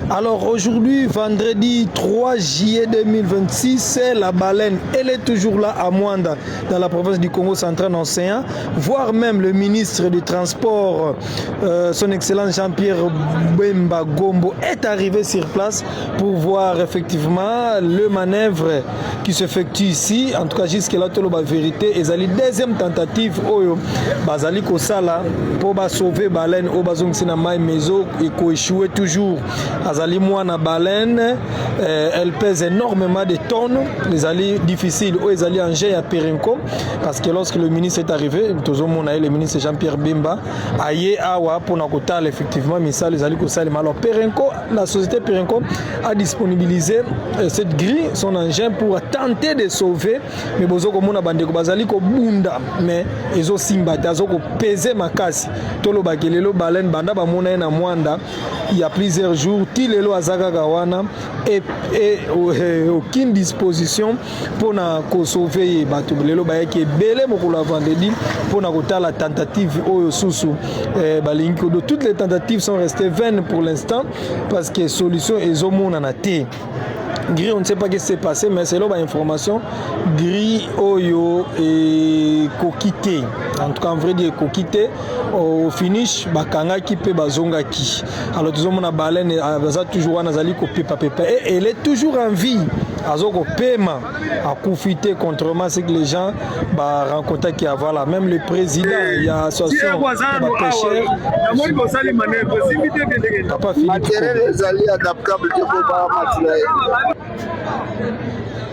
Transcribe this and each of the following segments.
Alors aujourd'hui, vendredi 3 juillet 2026, la baleine, elle est toujours là à Mwanda, dans la province du Congo central océan, voire même le ministre du Transport, son excellence Jean-Pierre Bemba Gombo, est arrivé sur place pour voir effectivement le manœuvre qui s'effectue ici. En tout cas, jusque-là, tout la vérité. Et la deuxième tentative, Bazali Kosala, pour sauver la baleine, au bazong sinama mezo, et échouer toujours. Azali Mouana baleine, elle pèse énormément de tonnes. Les alliés difficiles, les alliés en jet à Perenco, parce que lorsque le ministre est arrivé, le ministre Jean-Pierre Bemba, aïe awa pour nakotal effectivement, mais ça les alliés Kosala. Alors Perenco, la société Perenco a disponibilisé cette grille, son engin pour tenter de sauver. Mais bozo komona bandeko bazali ko bunda, mais ezo simba tazo ko peser makasi. Tolo bakelelo baleine banda ba mona na Mwanda. Il y a plusieurs jours, Tilelo Azaka Gawana et aucune disposition pour sauver Batou. Lelo Baye qui est belé Mokula vendredi pour la tentative au Soussou. Toutes les tentatives sont restées vaines pour l'instant parce que solution est au monde en a été. Gris, on ne sait pas ce qui s'est passé, mais c'est là l'information. Gris, Oyo et Kokite. En tout cas, en vrai, dire Kokite. Au finish, Bakanga qui peut bazonga qui. Alors, tout le monde a baleine, toujours un azali ko pepa. Et elle est toujours en vie. Azoko paiement à profiter contrairement à ce que les gens rencontrent qui avoir là. Même le président, il y a association pêcheurs. Papa Philippe.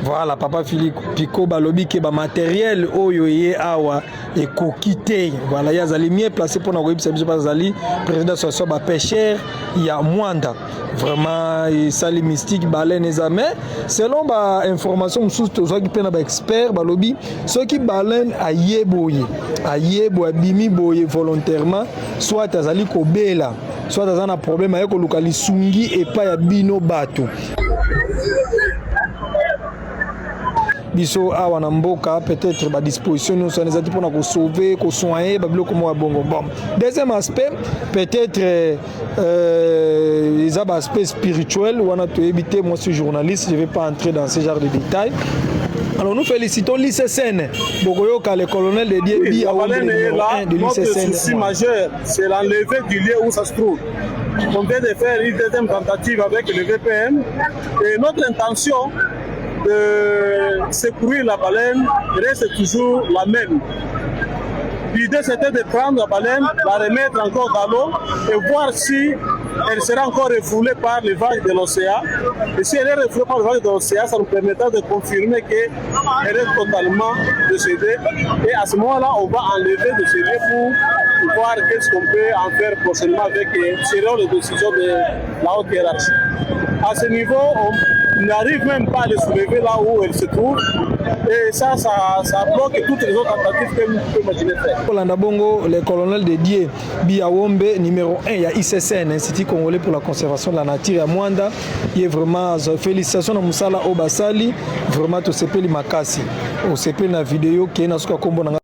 Voilà, Papa Philippe Pico Balobi qui est matériel oyo ye awa et kokite. Voilà, il y a zali mieux placé pour nous zali président association ba pêcheur, il y a Mwanda. Vraiment sali mystique baleine ezame selon ba information sous tozo qui pena ba expert balobi ceux qui baleine ayeboye bimi boye volontairement soit azali kobela soit azana problème avec lokali sungi et pas ya bino bato. Biso awa na mboka peut-être ba disposition nous sont des pour nous sauver, ko soigner ba biloko mo bongo. Bon, deuxième aspect peut-être les aspects spirituels ou on a tout éviter. Moi je suis journaliste, je vais pas entrer dans ce genre de détails. Alors nous félicitons l'ICCN. Bogoyoka, le colonel de Dieu, de l'ICCN. C'est majeur, c'est l'enlevé du lieu où ça se trouve. On vient de faire une deuxième tentative avec le VPM et notre intention de secourir la baleine reste toujours la même. L'idée c'était de prendre la baleine, la remettre encore dans l'eau et voir si elle sera encore refoulée par les vagues de l'océan. Et si elle est refoulée par les vagues de l'océan, ça nous permettra de confirmer qu'elle est totalement décédée. Et à ce moment-là, on va enlever de ce lieu pour voir qu'est-ce qu'on peut en faire prochainement avec selon les décisions de la haute hiérarchie. À ce niveau, on n'arrive même pas à les soulever là où elle se trouve. Et ça bloque toutes les autres tentatives que nous pouvons imaginer faire. Polanda Bongo, le colonel de Die Biawombe, numéro 1, il y a ICCN, Institut Congolais pour la conservation de la nature à Mwanda. Il y a vraiment félicitations à Moussala Obasali, vraiment tout ce pays Makasi. On se peut la vidéo qui est dans ce